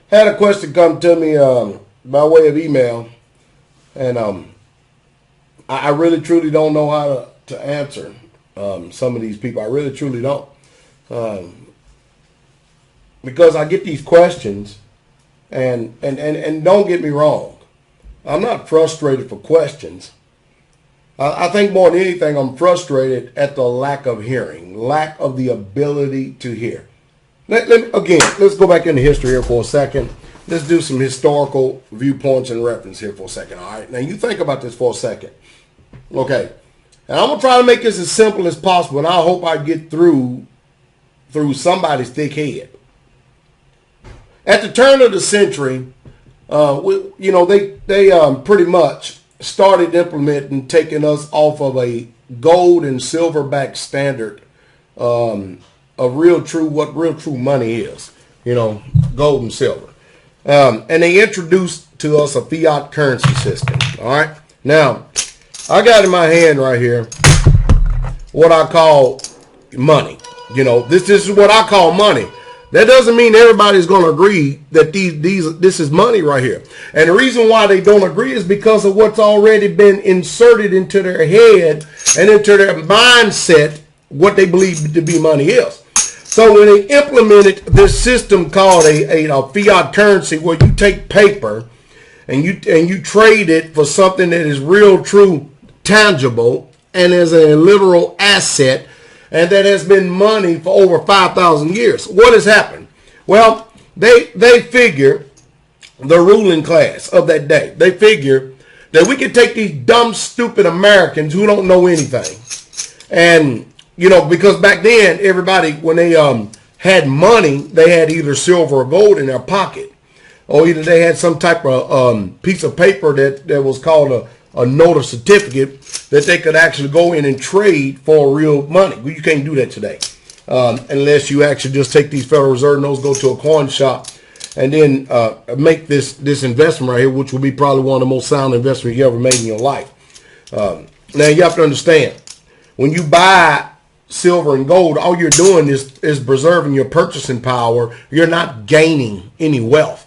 Had a question come to me by way of email, and I really truly don't know how to answer some of these people. I really truly don't, because I get these questions, and don't get me wrong, I'm not frustrated for questions. I think more than anything, I'm frustrated at the lack of hearing, lack of the ability to hear. Let's go back into history here for a second. Let's do some historical viewpoints and reference here for a second, all right? Now, you think about this for a second. Okay. And I'm going to try to make this as simple as possible, and I hope I get through somebody's thick head. At the turn of the century, they pretty much started implementing, taking us off of a gold and silver-backed standard of what real true money is, gold and silver. And they introduced to us a fiat currency system. All right. Now, I got in my hand right here what I call money. This is what I call money. That doesn't mean everybody's going to agree that this is money right here. And the reason why they don't agree is because of what's already been inserted into their head and into their mindset, what they believe to be money is. So when they implemented this system called a fiat currency, where you take paper and you trade it for something that is real, true, tangible, and is a literal asset, and that has been money for over 5,000 years. What has happened? Well, they figure, the ruling class of that day, they figure that we can take these dumb, stupid Americans who don't know anything, and because back then, everybody, when they had money, they had either silver or gold in their pocket, or either they had some type of piece of paper that was called a note or certificate that they could actually go in and trade for real money. Well, you can't do that today, unless you actually just take these Federal Reserve notes, go to a coin shop, and then make this investment right here, which will be probably one of the most sound investments you ever made in your life. Now, you have to understand, when you buy silver and gold, all you're doing is preserving your purchasing power. You're not gaining any wealth.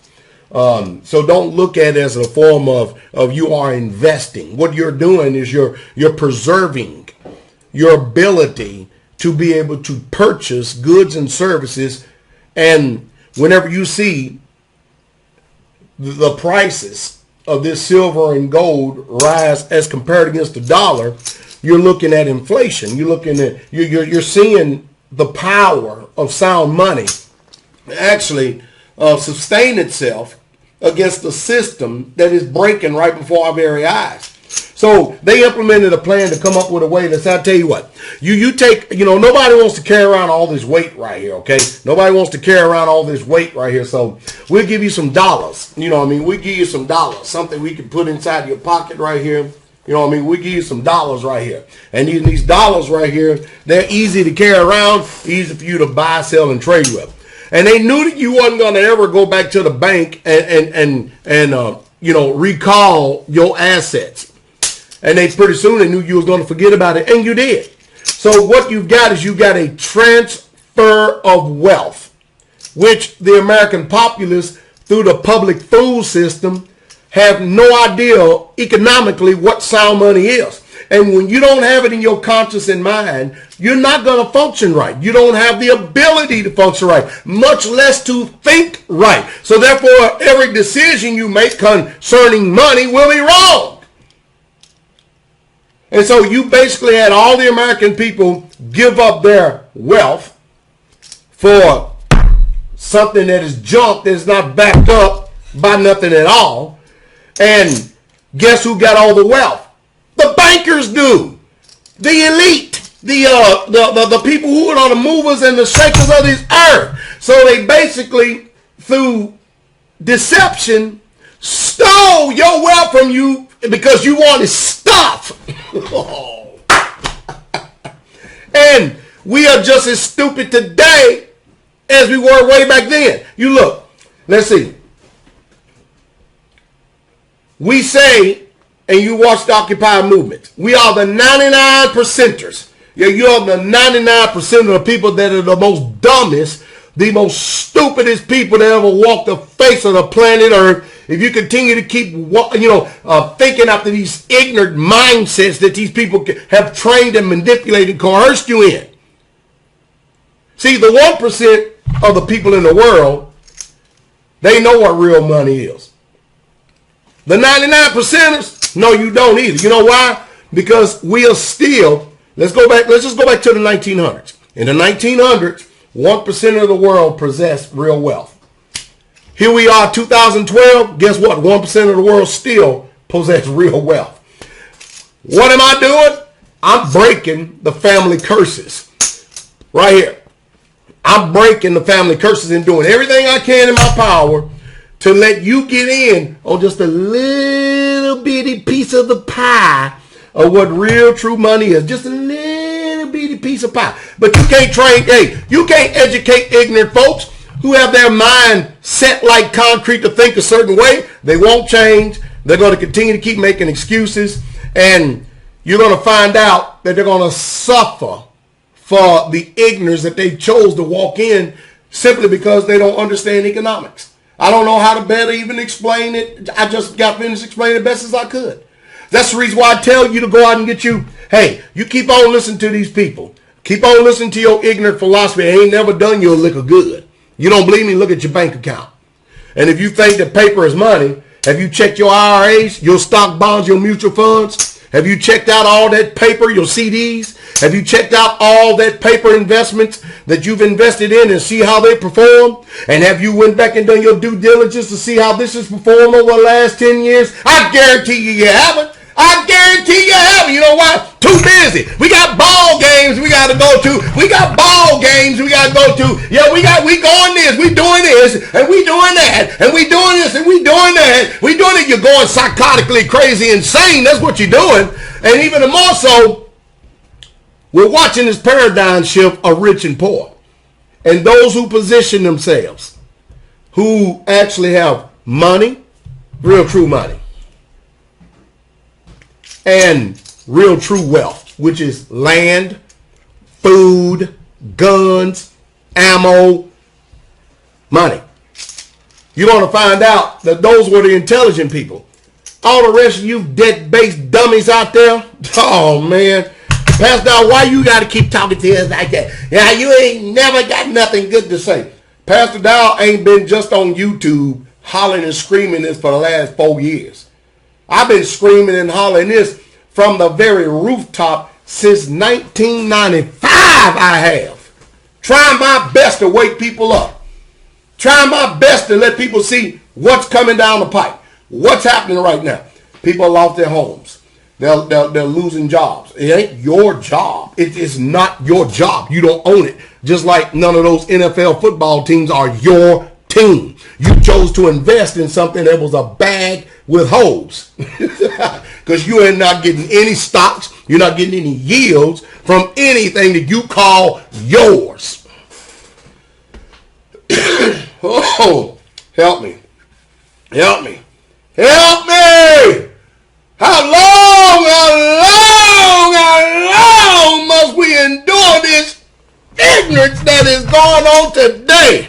So don't look at it as a form of you are investing. What you're doing is you're preserving your ability to be able to purchase goods and services. And whenever you see the prices of this silver and gold rise as compared against the dollar, you're looking at inflation. You're seeing the power of sound money actually sustain itself against the system that is breaking right before our very eyes. So they implemented a plan to come up with a way that's, I'll tell you what, you take, nobody wants to carry around all this weight right here, okay? Nobody wants to carry around all this weight right here. So we'll give you some dollars. We give you some dollars, something we can put inside your pocket right here. We give you some dollars right here. And these dollars right here, they're easy to carry around, easy for you to buy, sell, and trade with. And they knew that you wasn't going to ever go back to the bank and recall your assets. And pretty soon they knew you was going to forget about it, and you did. So what you've got is a transfer of wealth, which the American populace, through the public food system, have no idea economically what sound money is. And when you don't have it in your conscience and mind, you're not going to function right. You don't have the ability to function right, much less to think right. So therefore, every decision you make concerning money will be wrong. And so you basically had all the American people give up their wealth for something that is junk, that is not backed up by nothing at all. And guess who got all the wealth? The bankers do. The elite. The people who are the movers and the shakers of this earth. So they basically, through deception, stole your wealth from you because you wanted stuff. And we are just as stupid today as we were way back then. You look. Let's see. We say, and you watch the Occupy movement, we are the 99%ers. Yeah, you are the 99% of the people that are the most dumbest, the most stupidest people that ever walked the face of the planet Earth, if you continue to keep, thinking after these ignorant mindsets that these people have trained and manipulated and coerced you in. See, the 1% of the people in the world, they know what real money is. The 99%ers, no, you don't either. You know why? Because we are still, let's just go back to the 1900s. In the 1900s, 1% of the world possessed real wealth. Here we are, 2012. Guess what? 1% of the world still possess real wealth. What am I doing? I'm breaking the family curses. Right here. I'm breaking the family curses and doing everything I can in my power to let you get in on just a little bitty piece of the pie of what real true money is. Just a little bitty piece of pie. But you can't you can't educate ignorant folks who have their mind set like concrete to think a certain way. They won't change. They're going to continue to keep making excuses. And you're going to find out that they're going to suffer for the ignorance that they chose to walk in simply because they don't understand economics. I don't know how to better even explain it. I just got finished explaining it best as I could. That's the reason why I tell you to go out and get you. Hey, you keep on listening to these people. Keep on listening to your ignorant philosophy. It ain't never done you a lick of good. You don't believe me? Look at your bank account. And if you think that paper is money, have you checked your IRAs, your stock bonds, your mutual funds? Have you checked out all that paper, your CDs? Have you checked out all that paper investments that you've invested in and see how they perform? And have you went back and done your due diligence to see how this has performed over the last 10 years? I guarantee you haven't. I guarantee you haven't. You know why? Too busy. We got ball games we got to go to. We got ball games we got to go to. Yeah, we going this. We doing this. And we doing that. And we doing this. And we doing that. We doing it. You're going psychotically crazy, insane. That's what you're doing. And even more so, we're watching this paradigm shift of rich and poor. And those who position themselves, who actually have money, real true money, and real true wealth, which is land, food, guns, ammo, money. You're going to find out that those were the intelligent people. All the rest of you debt-based dummies out there, oh man, Pastor, why you got to keep talking to us like that? Yeah, you ain't never got nothing good to say. Pastor Dow ain't been just on YouTube hollering and screaming this for the last 4 years. I've been screaming and hollering this from the very rooftop since 1995. I have. Trying my best to wake people up. Trying my best to let people see what's coming down the pipe. What's happening right now. People lost their homes. They're losing jobs. It ain't your job. It is not your job. You don't own it. Just like none of those NFL football teams are your team. You chose to invest in something that was a bag with holes. Because you are not getting any stocks. You're not getting any yields from anything that you call yours. Oh, help me. Help me. Help me! How long must we endure this ignorance that is going on today?